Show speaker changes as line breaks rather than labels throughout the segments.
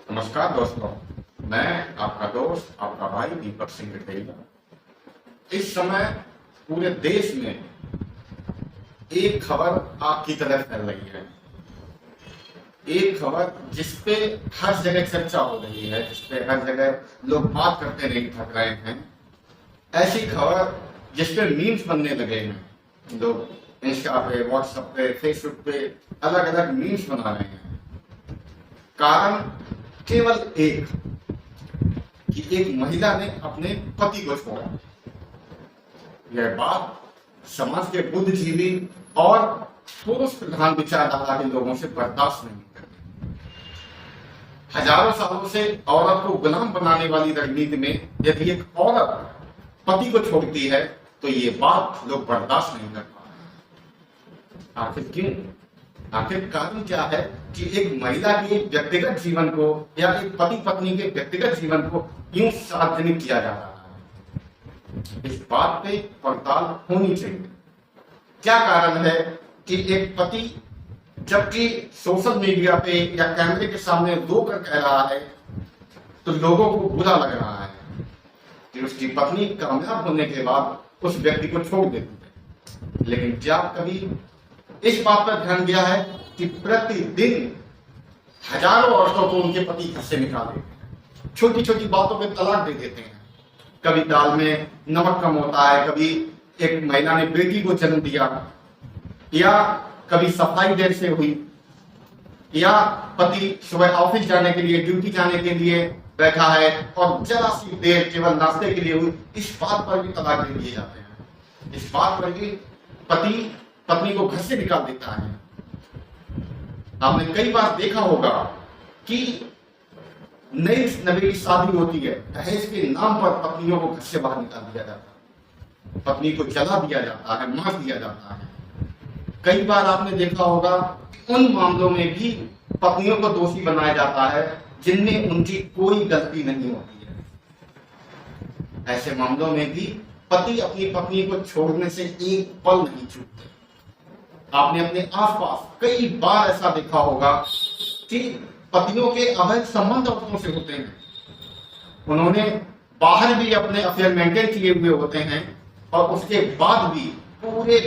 नमस्कार दोस्तों, मैं आपका दोस्त आपका भाई दीपक सिंह गठेरिया। इस समय पूरे देश में एक खबर आग की तरह फैल रही है। एक खबर जिसपे हर जगह चर्चा हो रही है, जिसपे हर जगह लोग बात करते नहीं थक रहे हैं। ऐसी खबर जिसपे मीम्स बनने लगे हैं। लोग इंस्टा पे, व्हाट्सएप पे, फेसबुक पे अलग अलग मीम्स बना रहे हैं। कारण केवल एक कि एक महिला ने अपने पति को छोड़ा। यह बात समाज के बुद्धिजीवी और पुरुष प्रधान विचारधारा के लोगों से बर्दाश्त नहीं करती। हजारों सालों से औरत को गुलाम बनाने वाली राजनीति में यदि एक औरत पति को छोड़ती है तो ये बात लोग बर्दाश्त नहीं कर पा रहे। आखिर क्यों? आखिर कारण क्या है कि एक महिला के व्यक्तिगत जीवन को या एक पति पत्नी के व्यक्तिगत जीवन को यूं सार्वजनिक किया जा रहा है? इस बात पे पड़ताल होनी चाहिए। क्या कारण है कि एक पति जबकि सोशल मीडिया पे या कैमरे के सामने रोकर कह रहा है तो लोगों को बुरा लग रहा है कि उसकी पत्नी कामयाब होने के बाद उस व्यक्ति को छोड़ देती है। लेकिन क्या कभी इस बात पर ध्यान दिया है कि प्रतिदिन हजारों औरतों को उनके पति घर से निकाल देते हैं, छोटी छोटी बातों पे तलाक दे देते हैं। कभी दाल में नमक कम होता है, कभी एक महिला ने बेटी को जन्म दिया, या कभी सफाई देर से हुई, या पति सुबह ऑफिस जाने के लिए, ड्यूटी जाने के लिए बैठा है और जरा सी देर केवल नाश्ते के लिए हुई, इस बात पर भी तलाक दे दिए जाते हैं। इस बात पर भी पति पत्नी को घर से निकाल देता है। आपने कई बार देखा होगा कि नई नवेली शादी होती है, दहेज के नाम पर पत्नियों को घर से बाहर निकाल दिया जाता है, पत्नी को जला दिया जाता है, मार दिया जाता है। कई बार आपने देखा होगा उन मामलों में भी पत्नियों को दोषी बनाया जाता है जिनमें उनकी कोई गलती नहीं होती है। ऐसे मामलों में भी पति अपनी पत्नी को छोड़ने से एक पल नहीं चूकते। आपने अपने आसपास कई बार ऐसा देखा होगा कि पतियों के अवैध संबंध औरतों से होते हैं। उन्होंने बाहर भी अपने अफेयर मेंटेन किए हुए होते हैं और उसके बाद भी पूरे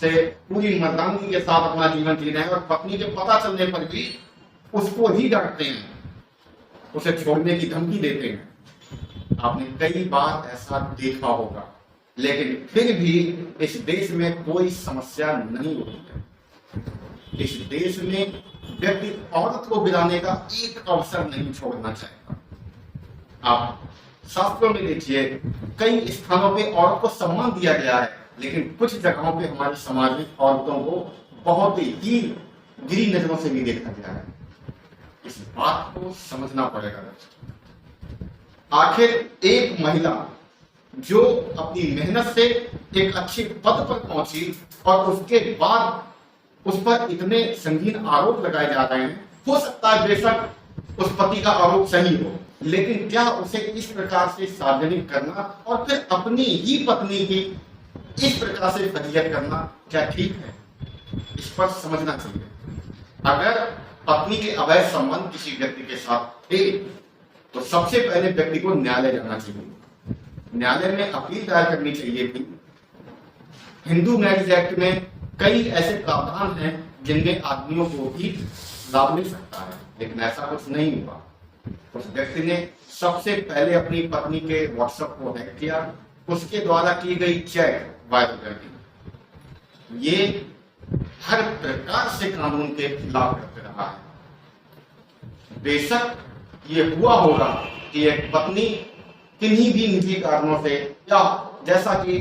से पूरी मर्दानगी के साथ अपना जीवन जी रहे हैं और पत्नी के पता चलने पर भी उसको ही डांटते हैं, उसे छोड़ने की धमकी देते हैं। आपने कई बार ऐसा देखा होगा, लेकिन फिर भी इस देश में कोई समस्या नहीं होती है। इस देश में व्यक्ति औरत को बिलाने का एक अवसर नहीं छोड़ना चाहेगा। आप शास्त्रों में देखिए, कई स्थानों पे औरत को सम्मान दिया गया है, लेकिन कुछ जगहों पे हमारे समाज में औरतों को बहुत ही गिरी नजरों से भी देखा गया है। इस बात को समझना पड़ेगा। आखिर एक महिला जो अपनी मेहनत से एक अच्छे पद पर पहुंची और उसके बाद उस पर इतने संगीन आरोप लगाए जा रहे हैं, हो सकता है बेशक उस पति का आरोप सही हो, लेकिन क्या उसे इस प्रकार से सार्वजनिक करना और फिर अपनी ही पत्नी की इस प्रकार से फजीयत करना क्या ठीक है? इस पर समझना चाहिए। अगर पत्नी के अवैध संबंध किसी व्यक्ति के साथ थे तो सबसे पहले व्यक्ति को न्यायालय जाना चाहिए, न्यायालय में अपील दायर करनी चाहिए थी। हिंदू मैरिज एक्ट में कई ऐसे प्रावधान हैं जिनमें आदमियों को भी लाभ मिल सकता है, लेकिन ऐसा कुछ नहीं हुआ। उस व्यक्ति ने सबसे पहले अपनी पत्नी के व्हाट्सएप को हैक किया, उसके द्वारा की गई चैट वायरल कर दी। ये हर प्रकार से कानून के खिलाफ करते रहा है। बेशक ये हुआ होगा कि एक पत्नी किन्हीं भी निजी कारणों से, या जैसा कि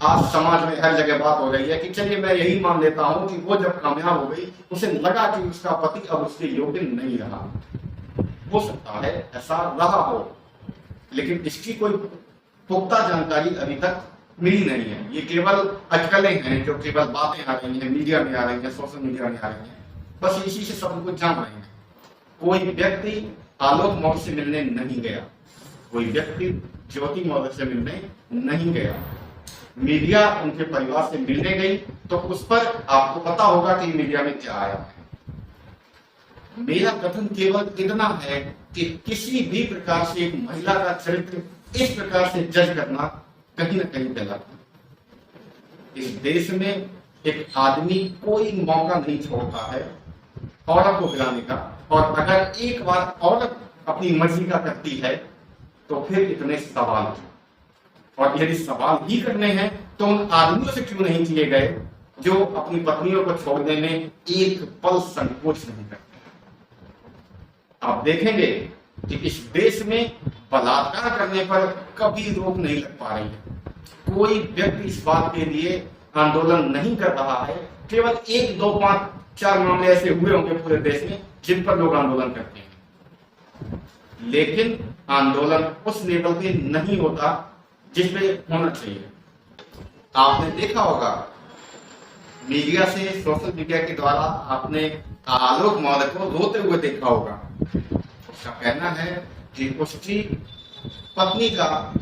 आज समाज में हर जगह बात हो रही है कि चलिए मैं यही मान लेता हूं कि वो जब कामयाब हो गई उसे लगा कि उसका पति अब उसके योग्य नहीं रहा। हो सकता है ऐसा रहा हो, लेकिन इसकी कोई पुख्ता जानकारी अभी तक मिली नहीं है। ये केवल अटकलें हैं जो केवल बातें आ रही हैं, मीडिया में आ रही हैं, सोशल मीडिया में आ रही हैं, बस इसी से सब कुछ जान रहे हैं। कोई व्यक्ति आलोक मौर्य से मिलने नहीं गया, कोई व्यक्ति ज्योति मौर्य से मिलने नहीं गया। मीडिया उनके परिवार से मिलने गई तो उस पर आपको पता होगा कि मीडिया में क्या आया है। मेरा कथन केवल इतना है कि किसी भी प्रकार से एक महिला का चरित्र इस प्रकार से जज करना कहीं ना कहीं गलत है। इस देश में एक आदमी कोई मौका नहीं छोड़ता है औरत को गिराने का, और अगर एक बार औरत अपनी मर्जी का करती है तो फिर इतने सवाल क्यों? और यदि सवाल ही करने हैं तो उन आदमियों से क्यों नहीं किए गए जो अपनी पत्नियों को छोड़ने में एक पल संकोच नहीं करते। आप देखेंगे कि इस देश में बलात्कार करने पर कभी रोक नहीं लग पा रही है। कोई व्यक्ति इस बात के लिए आंदोलन नहीं कर रहा है। केवल 1, 2, 5, 4 मामले ऐसे हुए होंगे पूरे देश में जिन पर लोग आंदोलन करते हैं, लेकिन आंदोलन उस लेवल पे नहीं होता जिस पे होना चाहिए। आपने देखा होगा मीडिया से, सोशल मीडिया के द्वारा आपने आलोक मौर्य को रोते हुए देखा होगा। उसका कहना है कि उसकी पत्नी का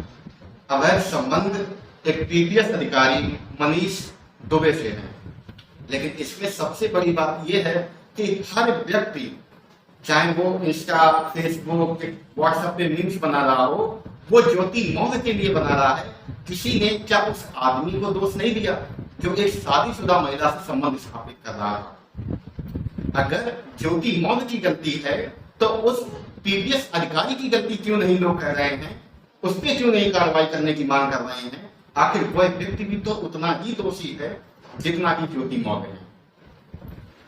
अवैध संबंध एक पीपीएस अधिकारी मनीष दुबे से है। लेकिन इसमें सबसे बड़ी बात यह है कि हर व्यक्ति, चाहे वो इंस्टा, फेसबुक, व्हाट्सएप पे मीम्स बना रहा हो, वो ज्योति मौर्य के लिए बना रहा है। किसी ने क्या उस आदमी को दोष नहीं दिया जो एक शादीशुदा महिला से संबंध स्थापित कर रहा है? अगर ज्योति मौर्य की गलती है तो उस पीपीएस अधिकारी की गलती क्यों नहीं लोग कह रहे हैं? उस पर क्यों नहीं कार्रवाई करने की मांग कर रहे हैं? आखिर वह व्यक्ति भी तो उतना ही दोषी है जितना कि ज्योति मौर्य है।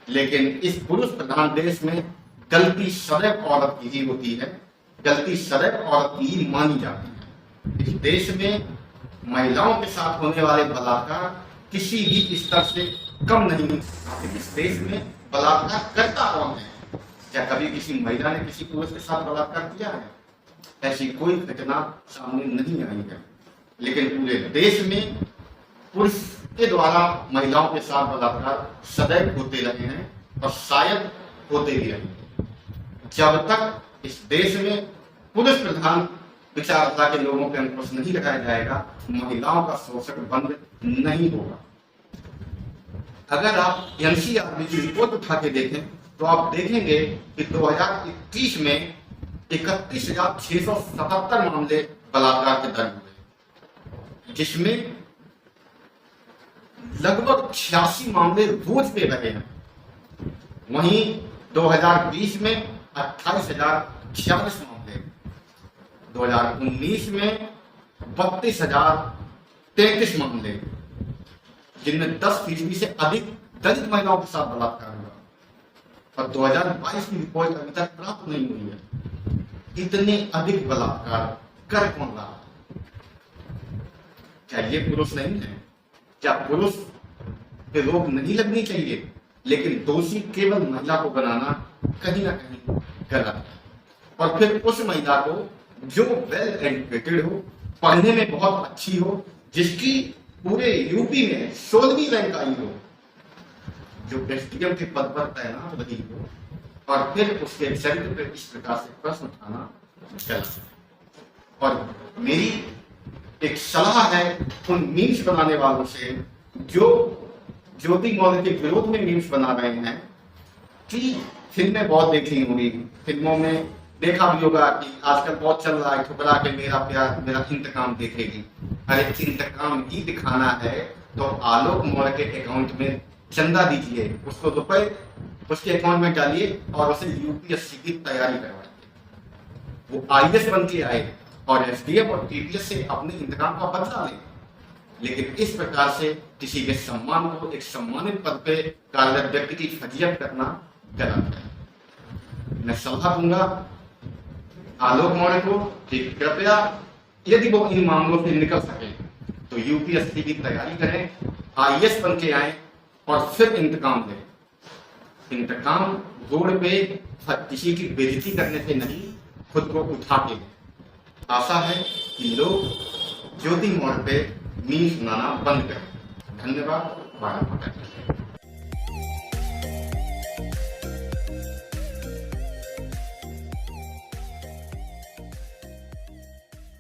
लेकिन इस पुरुष प्रधान देश में गलती सदैव औरत की ही होती है, गलती सदैव औरत की ही मानी जाती है। इस देश में महिलाओं के साथ होने वाले बलात्कार किसी भी स्तर से कम नहीं है। इस देश में बलात्कार करता कौन है? क्या कभी किसी महिला ने किसी पुरुष के साथ बलात्कार किया है? ऐसी कोई घटना सामने नहीं आई है। लेकिन पूरे देश में पुरुष के द्वारा महिलाओं के साथ बलात्कार सदैव होते रहे हैं और शायद होते भी रहेंगे जब तक इस देश में पुरुष प्रधान विचारधारा के लोगों पर अंकुश नहीं लगाया जाएगा, महिलाओं का शोषण बंद नहीं होगा। अगर आप एनसीआरबी की रिपोर्ट उठा के देखें तो आप देखेंगे कि 2021 में 31,677 मामले बलात्कार के दर्ज हुए, जिसमें लगभग 86 मामले रोज पे रहे हैं। वहीं 2020 में 28,046 मामले, 2019 में 32,033 मामले, जिनमें 10% से अधिक दलित महिलाओं के साथ बलात्कार हुआ, और 2022 की रिपोर्ट अभी तक प्राप्त नहीं हुई है। इतने अधिक बलात्कार कर कौन रहा है? क्या ये पुरुष नहीं है? क्या पुरुष पे रोक नहीं लगनी चाहिए? लेकिन दोषी केवल महिला को बनाना कहीं ना कहीं गलत है। और फिर उस महिला को जो वेल एजुकेटेड हो, पढ़ने में बहुत अच्छी हो, जिसकी पूरे यूपी में 16वीं रैंक आई हो, जो एसडीएम के पद पर तैनात रही हो, और फिर उसके चरित्र पर इस प्रकार से प्रश्न उठाना गलत है। और मेरी एक सलाह है उन मीम्स बनाने वालों से जो ज्योति मौर्य के विरोध में मीम्स बना रहे हैं कि फिल्में बहुत देखी होंगी, फिल्मों में देखा भी होगा कि आजकल बहुत चल रहा है ठुकरा के मेरा प्यार मेरा इंतकाम देखेगी। अरे इंतकाम ही दिखाना है तो आलोक मौर्य के अकाउंट में चंदा दीजिए, उसको रुपए उसके अकाउंट में डालिए और उसे यूपीएससी की तैयारी करवाइए। वो आईएएस बन के आए और एसडीएम और पीपीएस से अपने इंतकाम का बदला ले। लेकिन इस प्रकार से किसी के सम्मान को, एक सम्मानित पद पे कार्यरत व्यक्ति की फजीयत करना गलत है। मैं सलाह दूंगा आलोक मौर्य को कि कृपया यदि वो इन मामलों से निकल सके तो यूपीएससी की तैयारी करें, आईएएस बन के आए और फिर इंतकाम लें। इंतकाम रोड पे किसी की बेइज्जती करने से नहीं, खुद को उठा के। आशा है कि लोग ज्योति मौर्य पे मीम्स बनाना बंद करें। धन्यवाद।